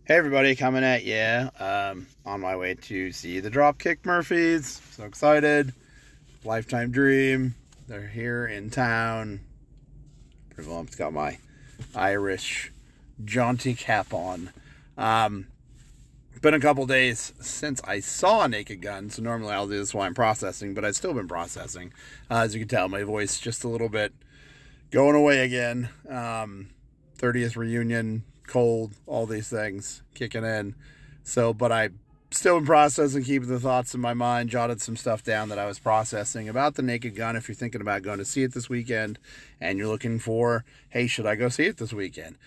Hey everybody, coming at you. On my way to see the Dropkick Murphys. So excited. Lifetime dream. They're here in town. Pretty well, I've got my Irish jaunty cap on. Um, been a couple days since I saw Naked Gun, so normally I'll do this while I'm processing, but I've still been processing. As you can tell, my voice just a little bit going away again. 30th reunion, cold, all these things kicking in. So, but I still been processing, keeping the thoughts in my mind, jotted some stuff down that I was processing about the Naked Gun. If you're thinking about going to see it this weekend and you're looking for, hey, should I go see it this weekend?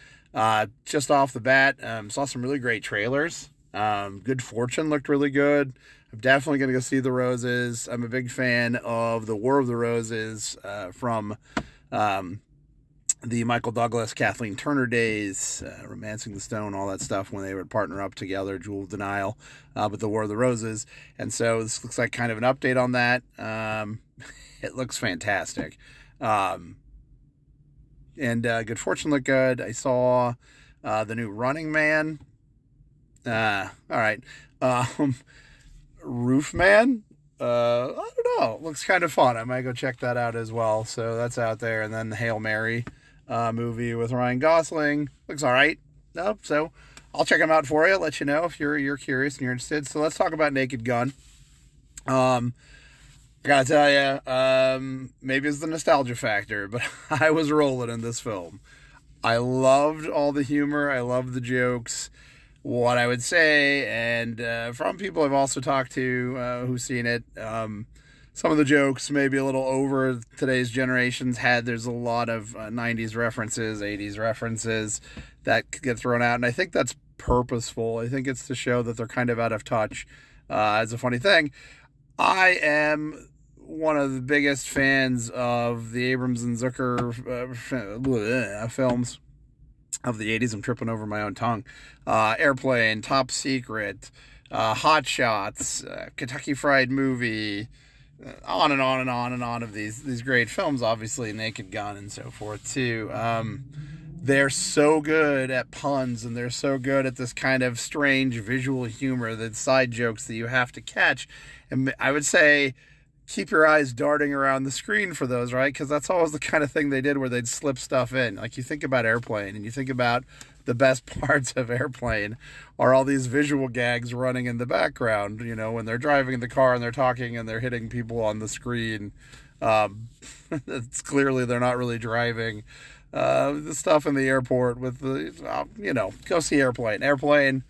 Just off the bat, saw some really great trailers. Good Fortune looked really good. I'm definitely going to go see The Roses. I'm a big fan of the War of the Roses from um, the Michael Douglas, Kathleen Turner days, Romancing the Stone, all that stuff when they would partner up together, Jewel of Denial, with the War of the Roses. And so this looks like kind of an update on that. It looks fantastic. And Good Fortune looked good. I saw the new Running Man. All right. Roof Man. I don't know. Looks kind of fun. I might go check that out as well. So that's out there. And then the Hail Mary movie with Ryan Gosling looks all right. Nope. So I'll check them out for you. Let you know if you're curious and you're interested. So let's talk about Naked Gun. I gotta tell you, maybe it's the nostalgia factor, but I was rolling in this film. I loved all the humor. I loved the jokes. What I would say, and from people I've also talked to who've seen it, some of the jokes maybe a little over today's generation's head. There's a lot of 90s references, 80s references that get thrown out, and I think that's purposeful. I think it's to show that they're kind of out of touch. As a funny thing, I am one of the biggest fans of the Abrams and Zucker films of the 80s. I'm tripping over my own tongue. Airplane, Top Secret, Hot Shots, Kentucky Fried Movie, on and on and on and on of these great films, obviously Naked Gun and so forth too. They're so good at puns, and they're so good at this kind of strange visual humor, the side jokes that you have to catch. And I would say keep your eyes darting around the screen for those, right? Because that's always the kind of thing they did where they'd slip stuff in. Like you think about Airplane and you think about the best parts of Airplane are all these visual gags running in the background, when they're driving in the car and they're talking and they're hitting people on the screen. It's clearly they're not really driving. The stuff in the airport with go see Airplane. Airplane,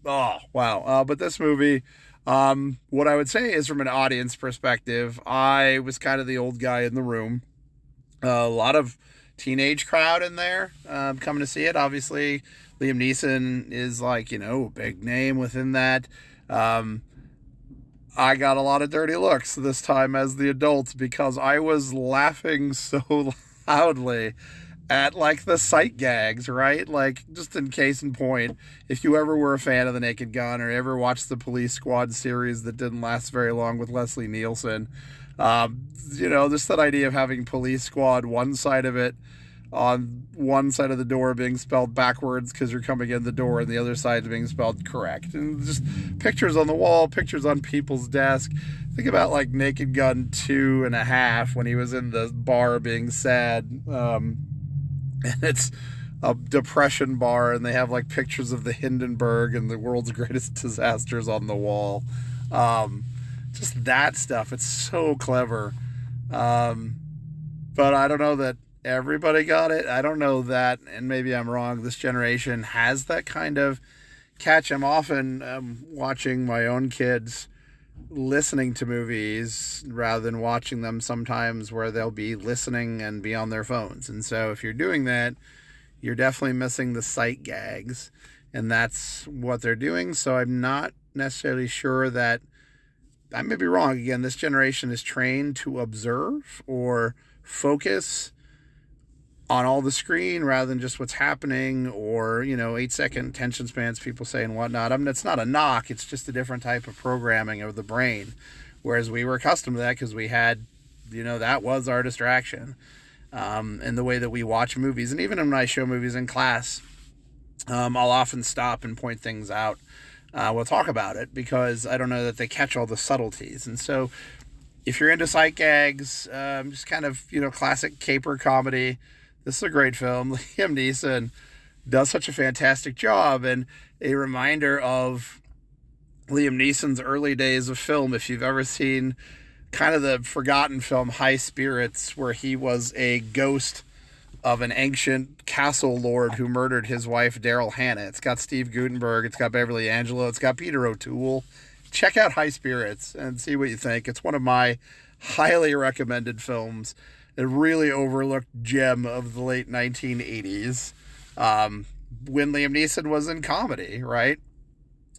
oh, wow. But this movie, what I would say is from an audience perspective, I was kind of the old guy in the room. A lot of teenage crowd in there coming to see it. Obviously, Liam Neeson is a big name within that. I got a lot of dirty looks this time as the adult because I was laughing so loudly at the sight gags, right? Just in case in point, if you ever were a fan of the Naked Gun or ever watched the Police Squad series that didn't last very long with Leslie Nielsen, just that idea of having Police Squad, one side of it on one side of the door being spelled backwards because you're coming in the door and the other side being spelled correct. And just pictures on the wall, pictures on people's desk. Think about Naked Gun 2.5 when he was in the bar being sad. And it's a depression bar, and they have pictures of the Hindenburg and the world's greatest disasters on the wall. Just that stuff. It's so clever. But I don't know that everybody got it. I don't know that, and maybe I'm wrong, this generation has that kind of catch. I'm often watching my own kids listening to movies rather than watching them sometimes where they'll be listening and be on their phones. And so if you're doing that, you're definitely missing the sight gags, and that's what they're doing. So I'm not necessarily sure that, I may be wrong. Again, this generation is trained to observe or focus on all the screen rather than just what's happening, or 8-second attention spans people say and whatnot. It's not a knock, it's just a different type of programming of the brain, whereas we were accustomed to that because we had that was our distraction. And the way that we watch movies, and even when I show movies in class, I'll often stop and point things out. We'll talk about it because I don't know that they catch all the subtleties. And so if you're into sight gags, just kind of, classic caper comedy, this is a great film. Liam Neeson does such a fantastic job, and a reminder of Liam Neeson's early days of film. If you've ever seen kind of the forgotten film High Spirits, where he was a ghost of an ancient castle lord who murdered his wife, Daryl Hannah. It's got Steve Guttenberg, it's got Beverly Angelo, it's got Peter O'Toole. Check out High Spirits and see what you think. It's one of my highly recommended films. A really overlooked gem of the late 1980s. When Liam Neeson was in comedy, right?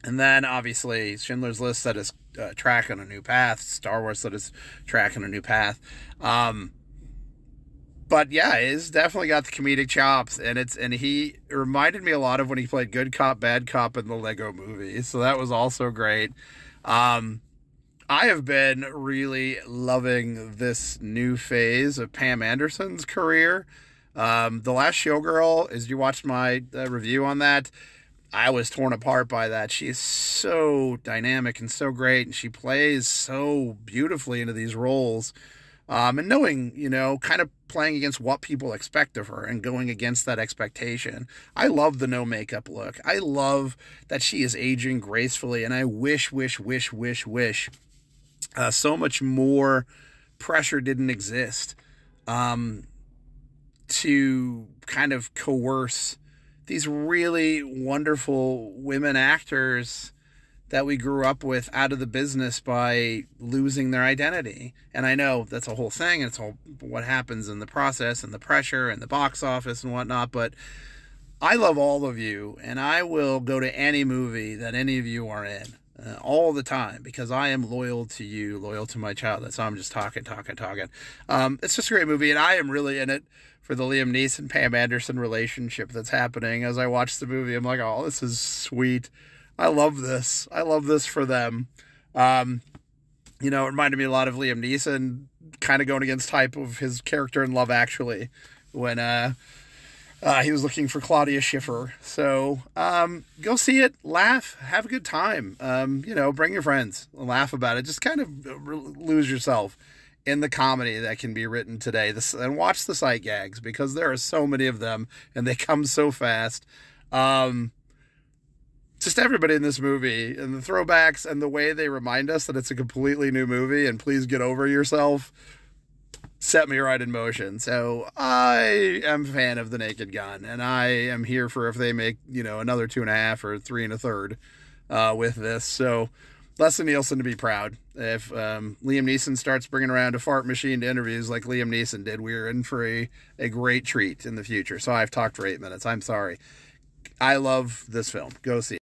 And then, obviously, Schindler's List set his track on a new path. Star Wars set his track on a new path. But yeah, it's definitely got the comedic chops, and he reminded me a lot of when he played good cop, bad cop in the Lego Movie. So that was also great. I have been really loving this new phase of Pam Anderson's career. The Last Showgirl, as you watched my review on that, I was torn apart by that. She is so dynamic and so great, and she plays so beautifully into these roles. And knowing, kind of playing against what people expect of her and going against that expectation. I love the no makeup look. I love that she is aging gracefully, and I wish so much more pressure didn't exist to kind of coerce these really wonderful women actors that we grew up with out of the business by losing their identity. And I know that's a whole thing, and it's all what happens in the process and the pressure and the box office and whatnot, but I love all of you, and I will go to any movie that any of you are in all the time because I am loyal to you, loyal to my child. That's how I'm just talking. It's just a great movie, and I am really in it for the Liam Neeson, Pam Anderson relationship that's happening. As I watch the movie, I'm like, oh, this is sweet. I love this. I love this for them. It reminded me a lot of Liam Neeson kind of going against type of his character in Love Actually when he was looking for Claudia Schiffer. So go see it, laugh, have a good time. Bring your friends, laugh about it. Just kind of lose yourself in the comedy that can be written today. And watch the sight gags because there are so many of them and they come so fast. Just everybody in this movie and the throwbacks and the way they remind us that it's a completely new movie and please get over yourself set me right in motion. So I am a fan of The Naked Gun, and I am here for if they make, another 2.5 or 3 1/3 with this. So Leslie Nielsen to be proud. If Liam Neeson starts bringing around a fart machine to interviews like Liam Neeson did, we're in for a great treat in the future. So I've talked for 8 minutes. I'm sorry. I love this film. Go see it.